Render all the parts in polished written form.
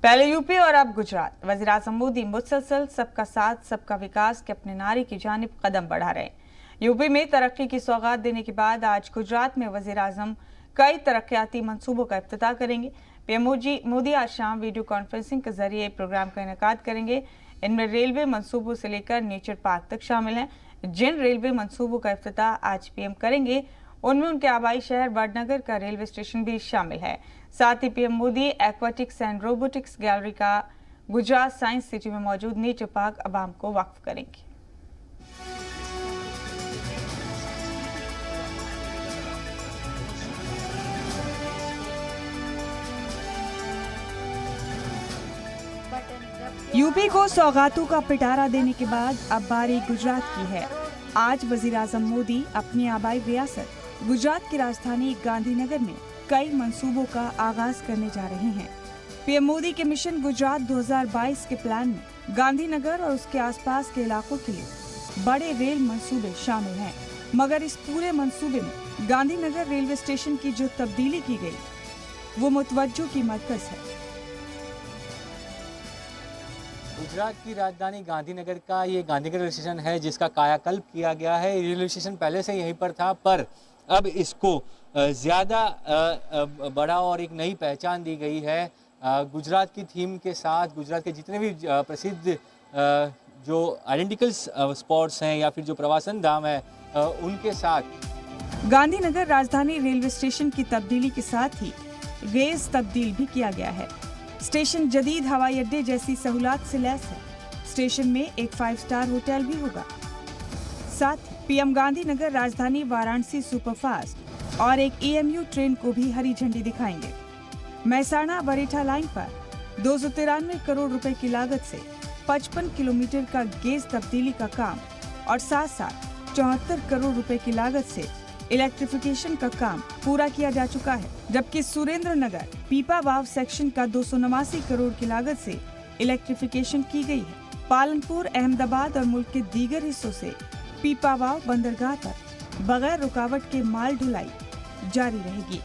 पहले यूपी और अब गुजरात। वज़ीर-ए-आज़म मोदी मुसलसल सबका साथ सबका विकास के अपने नारे की जानिब कदम बढ़ा रहे हैं। यूपी में तरक्की की सौगात देने के बाद आज गुजरात में वज़ीर-ए-आज़म कई तरक्याती मंसूबों का इफ्तिताह करेंगे। पीएम मोदी आज शाम वीडियो कॉन्फ्रेंसिंग के जरिए प्रोग्राम का इनेकाद करेंगे। इनमें रेलवे मंसूबों से लेकर नेचर पार्क तक शामिल हैं। जिन रेलवे मंसूबों का इफ्तिताह आज पीएम करेंगे उनमें उनके आबाई शहर वडनगर का रेलवे स्टेशन भी शामिल है। साथ ही PM Modi aquatics and robotics gallery का गुजरात साइंस सिटी में मौजूद नेचर पार्क अवाम को वक्फ करेंगे। यूपी को सौगातों का पिटारा देने के बाद अब बारी गुजरात की है। आज वज़ीर-ए-आज़म मोदी अपनी आबाई रियासत गुजरात की राजधानी गांधीनगर में कई मंसूबों का आगाज करने जा रहे हैं। पीएम मोदी के मिशन गुजरात 2022 के प्लान में गांधीनगर और उसके आसपास के इलाकों के लिए बड़े रेल मंसूबे शामिल हैं। मगर इस पूरे मंसूबे में गांधीनगर रेलवे स्टेशन की जो तब्दीली की गई वो मुतवज्जो की मरकज है। गुजरात की राजधानी गांधीनगर का ये गांधीनगर रेलवे स्टेशन है जिसका कायाकल्प किया गया है। रेलवे स्टेशन पहले से यहीं पर था, पर अब इसको ज़्यादा बड़ा और एक नई पहचान दी गई है। गुजरात की थीम के साथ गुजरात के जितने भी प्रसिद्ध जो आइडेंटिकल स्पॉट्स हैं या फिर जो प्रवासन धाम है उनके साथ गांधीनगर राजधानी रेलवे स्टेशन की तब्दीली के साथ ही गेज तब्दील भी किया गया है। स्टेशन जदीद हवाई अड्डे जैसी सहूलत से लैस है। स्टेशन में एक 5 स्टार होटल भी होगा। साथ ही पीएम गांधीनगर राजधानी वाराणसी सुपरफास्ट और एक EMU ट्रेन को भी हरी झंडी दिखाएंगे। महसाणा बरेठा लाइन पर 293 करोड़ रुपए की लागत से 55 किलोमीटर का गेज तब्दीली का काम और साथ साथ 74 करोड़ रुपए की लागत से इलेक्ट्रिफिकेशन का काम पूरा किया जा चुका है। जबकि सुरेंद्र नगर पीपा वाव सेक्शन का 289 करोड़ की लागत से इलेक्ट्रिफिकेशन की गई है। पालनपुर, अहमदाबाद और मुल्क के दीगर हिस्सों से पीपा वाव बंदरगाह तक बगैर रुकावट के माल ढुलाई जारी रहेगी।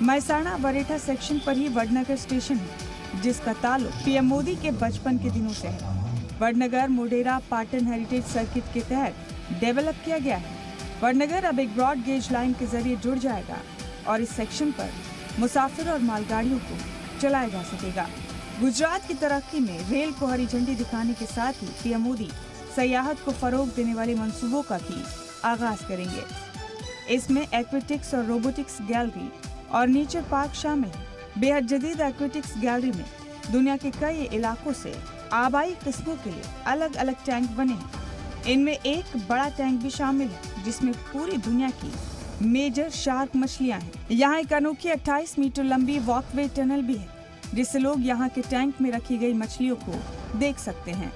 महसाणा बरेठा सेक्शन पर ही वडनगर स्टेशन है जिसका ताल्लुक पीएम मोदी के बचपन के दिनों से है। वडनगर मोढेरा पाटन हेरिटेज सर्किट के तहत डेवलप किया गया है। वडनगर अब एक ब्रॉड गेज लाइन के जरिए जुड़ जाएगा और इस सेक्शन पर मुसाफिर और मालगाड़ियों को चलाया जा सकेगा। गुजरात की तरक्की में रेल को हरी झंडी दिखाने के साथ ही पीएम मोदी सयाहत को फरोग देने वाले मंसूबों का भी आगाज करेंगे। इसमें एक्वाटिक्स और रोबोटिक्स गैलरी और नेचर पार्क शामिल है। बेहद जदीद एक्वाटिक्स गैलरी में दुनिया के कई इलाकों से आबाई किस्मों के लिए अलग अलग टैंक बने हैं। इनमें एक बड़ा टैंक भी शामिल है जिसमें पूरी दुनिया की मेजर शार्क मछलियां हैं। यहाँ एक अनोखी 28 मीटर लंबी वॉकवे टनल भी है जिससे लोग यहाँ के टैंक में रखी गई मछलियों को देख सकते हैं।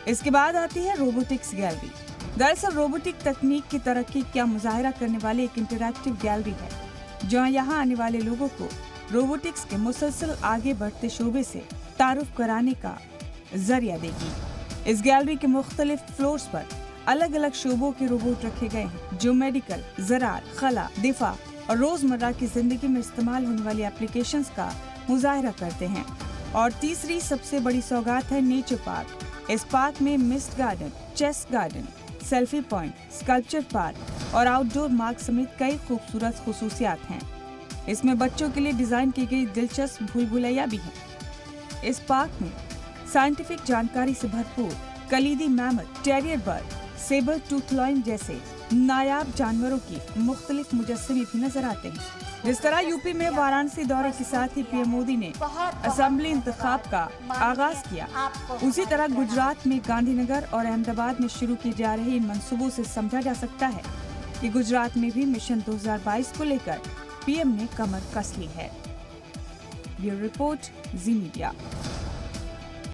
इसके बाद आती है रोबोटिक्स गैलरी। दरअसल रोबोटिक तकनीक की तरक्की का मुजाहिरा करने वाली एक इंटरैक्टिव गैलरी है जहाँ यहाँ आने वाले लोगों को रोबोटिक्स के मुसलसल आगे बढ़ते शोबे से तारुफ कराने का जरिया देगी। इस गैलरी के मुख्तलिफ फ्लोर्स पर अलग अलग शोबों के रोबोट रखे गए हैं जो मेडिकल, ज़राअत, खला, दिफा और रोजमर्रा की जिंदगी में इस्तेमाल होने वाली एप्लीकेशंस का मुजाहिरा करते हैं। और तीसरी सबसे बड़ी सौगात है नेचर पार्क। इस पार्क में mist garden, chase garden, selfie point, sculpture park और आउटडोर मार्ग समेत कई खूबसूरत खुसूसियात हैं। इसमें बच्चों के लिए डिजाइन की गई दिलचस्प भूल भुलैया भी है। इस पार्क में साइंटिफिक जानकारी से भरपूर कलीदी mammoth, terrier bird, sabre tooth lion जैसे नायाब जानवरों की मुख्तलिफ मुजस्समे भी नजर आते हैं। जिस तरह यूपी में वाराणसी दौरे के साथ ही पीएम मोदी ने असेंबली इंतखाब का आगाज किया, उसी तरह गुजरात में गांधीनगर और अहमदाबाद में शुरू किए जा रहे इन मंसूबों से समझा जा सकता है कि गुजरात में भी मिशन 2022 को लेकर पीएम ने कमर कस ली है। ब्यूरो रिपोर्ट, जी मीडिया।